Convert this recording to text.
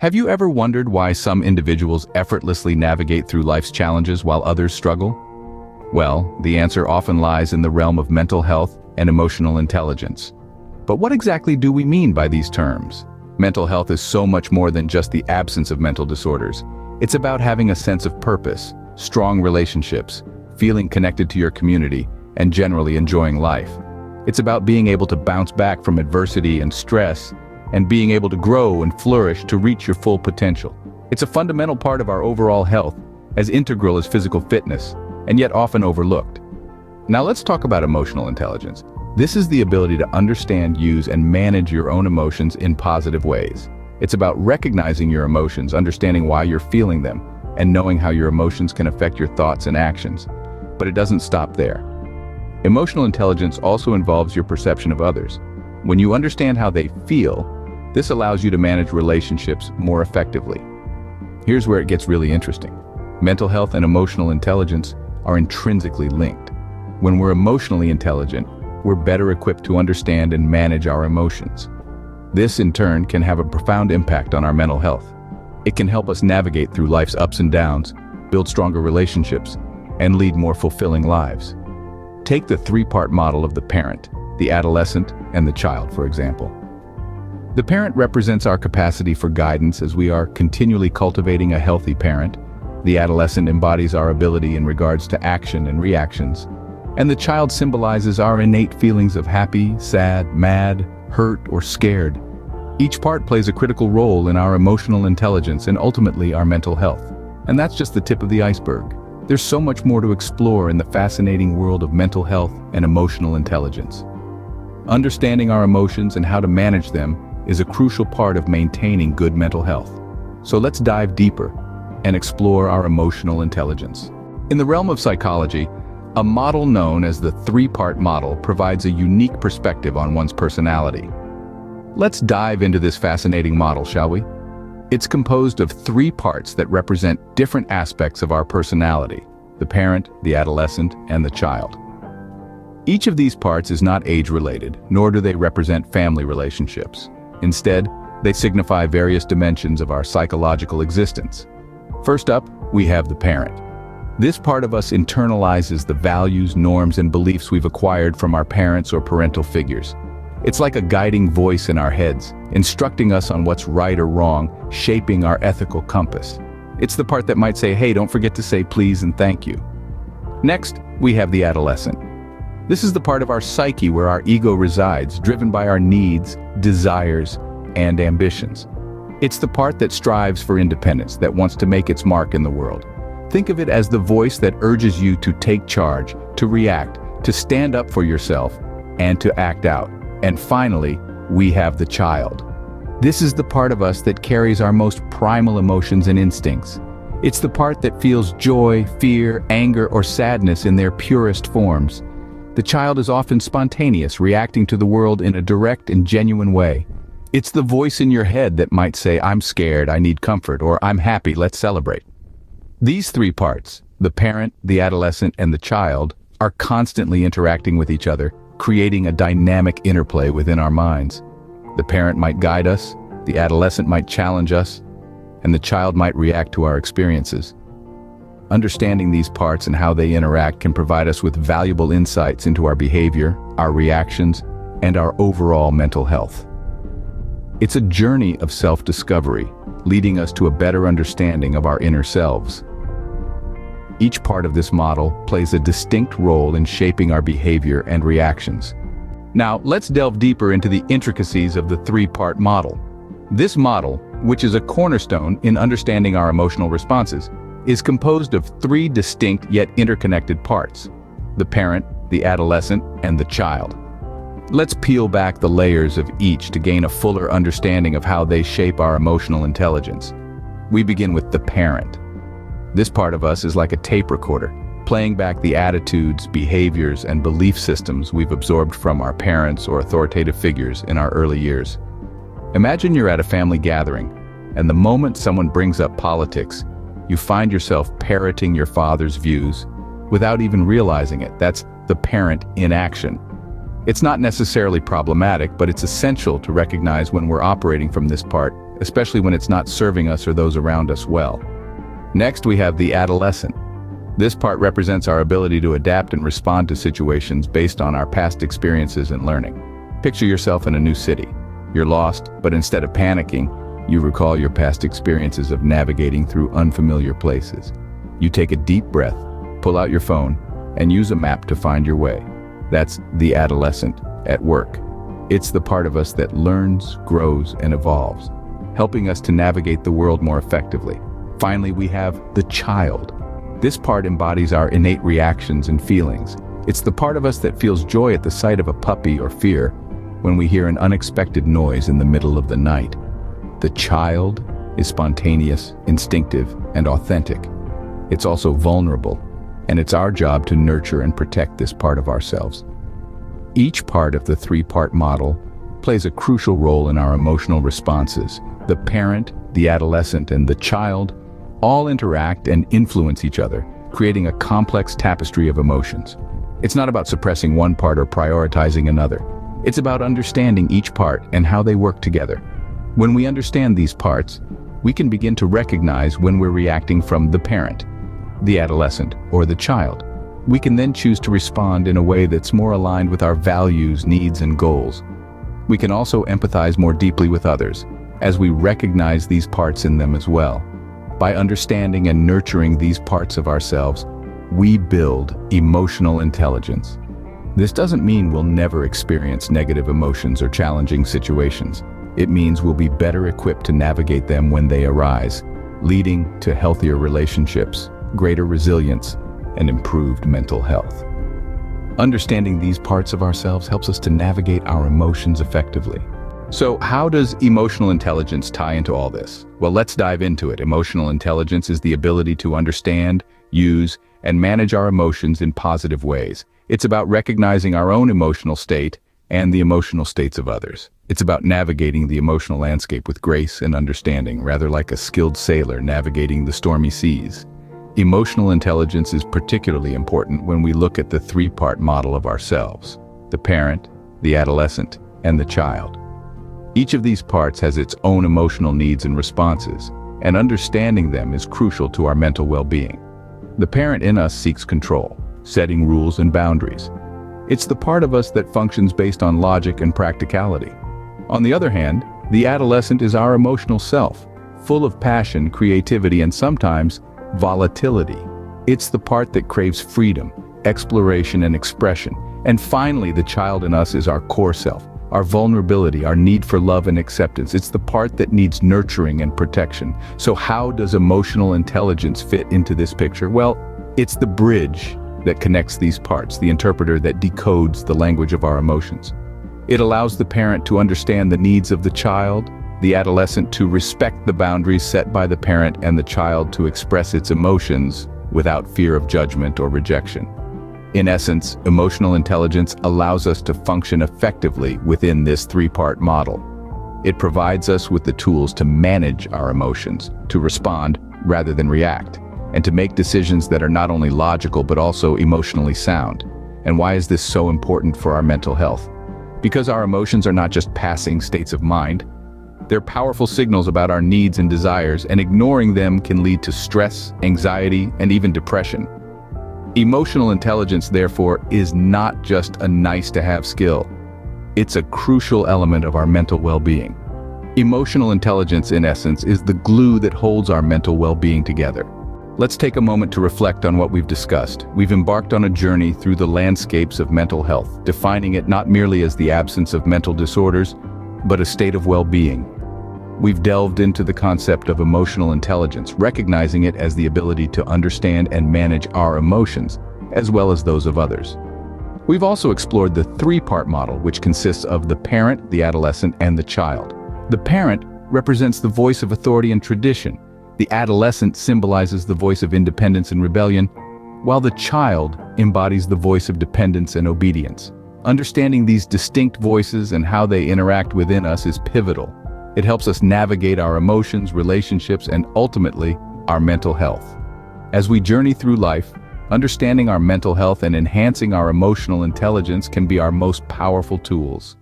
Have you ever wondered why some individuals effortlessly navigate through life's challenges while others struggle? Well, the answer often lies in the realm of mental health and emotional intelligence. But what exactly do we mean by these terms? Mental health is so much more than just the absence of mental disorders. It's about having a sense of purpose, strong relationships, feeling connected to your community, and generally enjoying life. It's about being able to bounce back from adversity and stress, and being able to grow and flourish to reach your full potential. It's a fundamental part of our overall health, as integral as physical fitness, and yet often overlooked. Now let's talk about emotional intelligence. This is the ability to understand, use, and manage your own emotions in positive ways. It's about recognizing your emotions, understanding why you're feeling them, and knowing how your emotions can affect your thoughts and actions. But it doesn't stop there. Emotional intelligence also involves your perception of others. When you understand how they feel, this allows you to manage relationships more effectively. Here's where it gets really interesting. Mental health and emotional intelligence are intrinsically linked. When we're emotionally intelligent, we're better equipped to understand and manage our emotions. This, in turn, can have a profound impact on our mental health. It can help us navigate through life's ups and downs, build stronger relationships, and lead more fulfilling lives. Take the three-part model of the parent, the adolescent, and the child, for example. The parent represents our capacity for guidance as we are continually cultivating a healthy parent. The adolescent embodies our ability in regards to action and reactions. And the child symbolizes our innate feelings of happy, sad, mad, hurt, or scared. Each part plays a critical role in our emotional intelligence and ultimately our mental health. And that's just the tip of the iceberg. There's so much more to explore in the fascinating world of mental health and emotional intelligence. Understanding our emotions and how to manage them is a crucial part of maintaining good mental health. So let's dive deeper and explore our emotional intelligence. In the realm of psychology, a model known as the three-part model provides a unique perspective on one's personality. Let's dive into this fascinating model, shall we? It's composed of three parts that represent different aspects of our personality: the parent, the adolescent, and the child. Each of these parts is not age-related, nor do they represent family relationships. Instead, they signify various dimensions of our psychological existence. First up, we have the parent. This part of us internalizes the values, norms, and beliefs we've acquired from our parents or parental figures. It's like a guiding voice in our heads, instructing us on what's right or wrong, shaping our ethical compass. It's the part that might say, hey, don't forget to say please and thank you. Next, we have the adolescent. This is the part of our psyche where our ego resides, driven by our needs, desires, and ambitions. It's the part that strives for independence, that wants to make its mark in the world. Think of it as the voice that urges you to take charge, to react, to stand up for yourself, and to act out. And finally, we have the child. This is the part of us that carries our most primal emotions and instincts. It's the part that feels joy, fear, anger, or sadness in their purest forms. The child is often spontaneous, reacting to the world in a direct and genuine way. It's the voice in your head that might say, I'm scared, I need comfort, or I'm happy, let's celebrate. These three parts, the parent, the adolescent, and the child, are constantly interacting with each other, creating a dynamic interplay within our minds. The parent might guide us, the adolescent might challenge us, and the child might react to our experiences. Understanding these parts and how they interact can provide us with valuable insights into our behavior, our reactions, and our overall mental health. It's a journey of self-discovery, leading us to a better understanding of our inner selves. Each part of this model plays a distinct role in shaping our behavior and reactions. Now, let's delve deeper into the intricacies of the three-part model. This model, which is a cornerstone in understanding our emotional responses, is composed of three distinct yet interconnected parts: the parent, the adolescent, and the child. Let's peel back the layers of each to gain a fuller understanding of how they shape our emotional intelligence. We begin with the parent. This part of us is like a tape recorder, playing back the attitudes, behaviors, and belief systems we've absorbed from our parents or authoritative figures in our early years. Imagine you're at a family gathering, and the moment someone brings up politics, you find yourself parroting your father's views without even realizing it. That's the parent in action. It's not necessarily problematic, but it's essential to recognize when we're operating from this part, especially when it's not serving us or those around us well. Next, we have the adolescent. This part represents our ability to adapt and respond to situations based on our past experiences and learning. Picture yourself in a new city. You're lost, but instead of panicking, you recall your past experiences of navigating through unfamiliar places. You take a deep breath, pull out your phone, and use a map to find your way. That's the adolescent at work. It's the part of us that learns, grows, and evolves, helping us to navigate the world more effectively. Finally, we have the child. This part embodies our innate reactions and feelings. It's the part of us that feels joy at the sight of a puppy or fear when we hear an unexpected noise in the middle of the night. The child is spontaneous, instinctive, and authentic. It's also vulnerable, and it's our job to nurture and protect this part of ourselves. Each part of the three-part model plays a crucial role in our emotional responses. The parent, the adolescent, and the child all interact and influence each other, creating a complex tapestry of emotions. It's not about suppressing one part or prioritizing another. It's about understanding each part and how they work together. When we understand these parts, we can begin to recognize when we're reacting from the parent, the adolescent, or the child. We can then choose to respond in a way that's more aligned with our values, needs, and goals. We can also empathize more deeply with others, as we recognize these parts in them as well. By understanding and nurturing these parts of ourselves, we build emotional intelligence. This doesn't mean we'll never experience negative emotions or challenging situations. It means we'll be better equipped to navigate them when they arise, leading to healthier relationships, greater resilience, and improved mental health. Understanding these parts of ourselves helps us to navigate our emotions effectively. So how does emotional intelligence tie into all this? Well, let's dive into it. Emotional intelligence is the ability to understand, use, and manage our emotions in positive ways. It's about recognizing our own emotional state and the emotional states of others. It's about navigating the emotional landscape with grace and understanding, rather like a skilled sailor navigating the stormy seas. Emotional intelligence is particularly important when we look at the three-part model of ourselves: the parent, the adolescent, and the child. Each of these parts has its own emotional needs and responses, and understanding them is crucial to our mental well-being. The parent in us seeks control, setting rules and boundaries. It's the part of us that functions based on logic and practicality. On the other hand, the adolescent is our emotional self, full of passion, creativity, and sometimes volatility. It's the part that craves freedom, exploration, and expression. And finally, the child in us is our core self, our vulnerability, our need for love and acceptance. It's the part that needs nurturing and protection. So how does emotional intelligence fit into this picture? Well, it's the bridge that connects these parts, the interpreter that decodes the language of our emotions. It allows the parent to understand the needs of the child, the adolescent to respect the boundaries set by the parent, and the child to express its emotions without fear of judgment or rejection. In essence, emotional intelligence allows us to function effectively within this three-part model. It provides us with the tools to manage our emotions, to respond rather than react, and to make decisions that are not only logical but also emotionally sound. And why is this so important for our mental health? Because our emotions are not just passing states of mind. They're powerful signals about our needs and desires, and ignoring them can lead to stress, anxiety, and even depression. Emotional intelligence, therefore, is not just a nice-to-have skill. It's a crucial element of our mental well-being. Emotional intelligence, in essence, is the glue that holds our mental well-being together. Let's take a moment to reflect on what we've discussed. We've embarked on a journey through the landscapes of mental health, defining it not merely as the absence of mental disorders, but a state of well-being. We've delved into the concept of emotional intelligence, recognizing it as the ability to understand and manage our emotions, as well as those of others. We've also explored the three-part model, which consists of the parent, the adolescent, and the child. The parent represents the voice of authority and tradition. The adolescent symbolizes the voice of independence and rebellion, while the child embodies the voice of dependence and obedience. Understanding these distinct voices and how they interact within us is pivotal. It helps us navigate our emotions, relationships, and ultimately, our mental health. As we journey through life, understanding our mental health and enhancing our emotional intelligence can be our most powerful tools.